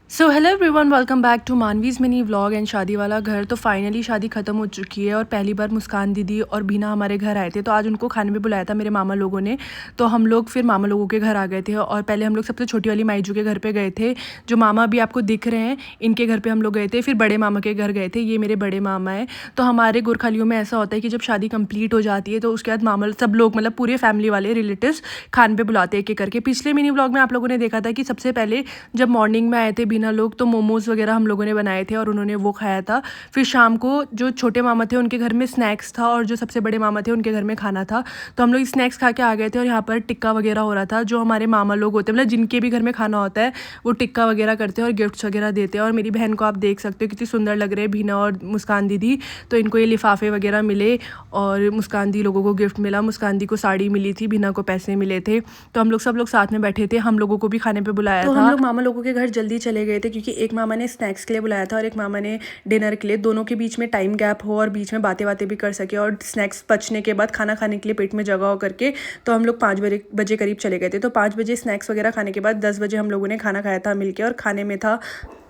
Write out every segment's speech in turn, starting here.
So hello everyone, welcome back to Manvi's mini vlog and शादी वाला घर। तो फाइनली शादी ख़त्म हो चुकी है और पहली बार मुस्कान दीदी और बीना हमारे घर आए थे। तो आज उनको खाने में बुलाया था मेरे मामा लोगों ने। तो हम लोग फिर मामा लोगों के घर आ गए थे और पहले हम लोग सबसे छोटी वाली माईजू के घर पे गए थे। जो मामा अभी आपको दिख रहे हैं, इनके घर पर हम लोग गए थे। फिर बड़े मामा के घर गए थे, ये मेरे बड़े मामा हैं। तो हमारे गोरखालियों में ऐसा होता है कि जब शादी कंप्लीट हो जाती है तो उसके बाद मामा सब लोग, मतलब पूरे फैमिली वाले रिलेटिव्स, खाने पे बुलाते हैं एक एक करके। पिछले मिनी व्लॉग में आप लोगों ने देखा था कि सबसे पहले जब मॉर्निंग में आए थे बीना लोग, तो मोमोज़ वगैरह हम लोगों ने बनाए थे और उन्होंने वो खाया था। फिर शाम को जो छोटे मामा थे उनके घर में स्नैक्स था और जो सबसे बड़े मामा थे उनके घर में खाना था। तो हम लोग स्नैक्स खा के आ गए थे और यहाँ पर टिक्का वगैरह हो रहा था। जो हमारे मामा लोग होते हैं, मतलब जिनके भी घर में खाना होता है, वो टिक्का वगैरह करते हैं और गिफ्ट्स वगैरह देते हैं। और मेरी बहन को आप देख सकते हो कितनी सुंदर लग रहे हैं, बीना और मुस्कान दीदी। तो इनको ये लिफाफे वगैरह मिले और मुस्कान दी लोगों को गिफ्ट मिला। मुस्कान दी को साड़ी मिली थी, बीना को पैसे मिले थे। तो हम लोग सब लोग साथ में बैठे थे, हम लोगों को भी खाने पे बुलाया था। तो हम लोग मामा लोगों के घर जल्दी चले गए थे क्योंकि एक मामा ने स्नैक्स के लिए बुलाया था और एक मामा ने डिनर के लिए। दोनों के बीच में टाइम गैप हो और बीच में बातें बातें भी कर सके और स्नैक्स पचने के बाद खाना खाने के लिए पेट में जगह हो करके। तो हम लोग 5 बजे करीब चले गए थे। तो 5 बजे स्नैक्स वगैरह खाने के बाद 10 बजे हम लोगों ने खाना खाया था मिलके। और खाने में था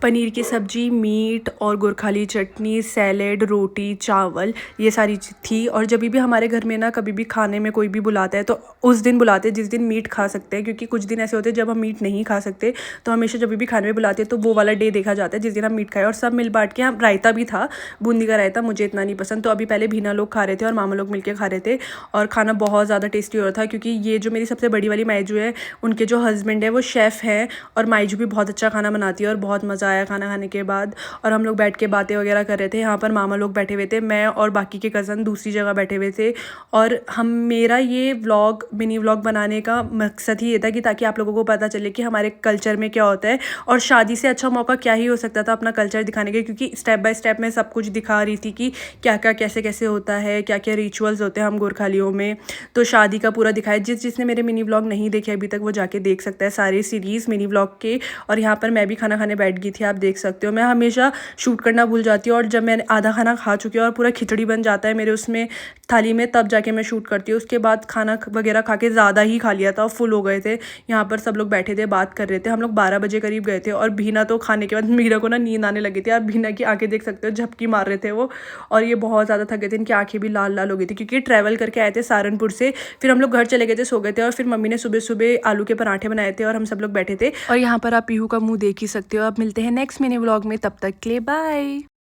पनीर की सब्जी, मीट और गोरखाली चटनी, सैलेड, रोटी, चावल, ये सारी चीज़ थी। और जब भी हमारे घर में ना कभी भी खाने में कोई भी बुलाता है तो उस दिन बुलाते हैं जिस दिन मीट खा सकते हैं, क्योंकि कुछ दिन ऐसे होते हैं जब हम मीट नहीं खा सकते। तो हमेशा जब भी खाने में बुलाते हैं तो वो वाला डे देखा जाता है जिस दिन हम मीट खाए। और सब मिल बांट के, हम रायता भी था, बूंदी का रायता, मुझे इतना नहीं पसंद। तो अभी पहले भीना लोग खा रहे थे और मामा लोग मिलकर खा रहे थे और खाना बहुत ज़्यादा टेस्टी हो रहा था। क्योंकि ये जो मेरी सबसे बड़ी वाली माईजू है, उनके जो हस्बैंड है वो शेफ़ हैं और माईजू भी बहुत अच्छा खाना बनाती है। और बहुत मज़ा आया खाना खाने के बाद। और हम लोग बैठ के बातें वगैरह कर रहे थे। यहाँ पर मामा लोग बैठे हुए थे, मैं और बाकी के कज़न दूसरी जगह बैठे हुए थे। और मेरा ये व्लॉग, मिनी व्लॉग बनाने का मकसद ही ये था कि ताकि आप लोगों को पता चले कि हमारे कल्चर में क्या होता है। और शादी से अच्छा मौका क्या ही हो सकता था अपना कल्चर दिखाने के, क्योंकि स्टेप बाय स्टेप मैं सब कुछ दिखा रही थी कि क्या क्या कैसे कैसे होता है, क्या क्या रिचुअल्स होते हैं हम गोरखालियों में। तो शादी का पूरा दिखाया। जिसने मेरे मिनी व्लॉग नहीं देखे अभी तक वो जाके देख सकता है सारे सीरीज़ मिनी व्लॉग के। और यहाँ पर मैं भी खाना खाने बैठ गई थी, आप देख सकते हो। मैं हमेशा शूट करना भूल जाती हूँ और जब मैं आधा खाना खा चुकी हूँ और पूरा खिचड़ी बन जाता है मेरे उसमें थाली में, तब जाके मैं शूट करती हूँ। उसके बाद खाना वगैरह खा के ज़्यादा ही खा लिया था, फुल हो गए थे। यहाँ पर सब लोग बैठे थे, बात कर रहे थे। हम लोग 12 बजे करीब गए थे और भीना तो खाने के बाद मीरा को ना नींद आने लगी थी। आप भीना की आंखें देख सकते हो, झपकी मार रहे थे वो। और ये बहुत ज़्यादा थक गए थे, इनकी आंखें भी लाल लाल हो गई थी क्योंकि ट्रैवल करके आए थे सहारनपुर से। फिर हम लोग घर चले गए थे, सो गए थे। और फिर मम्मी ने सुबह सुबह आलू के पराठे बनाए थे और हम सब लोग बैठे थे। और यहाँ पर आप पीहू का मुँह देख ही सकते हो। अब मिलते हैं नेक्स्ट मिनी व्लॉग में, तब तक के लिए बाय।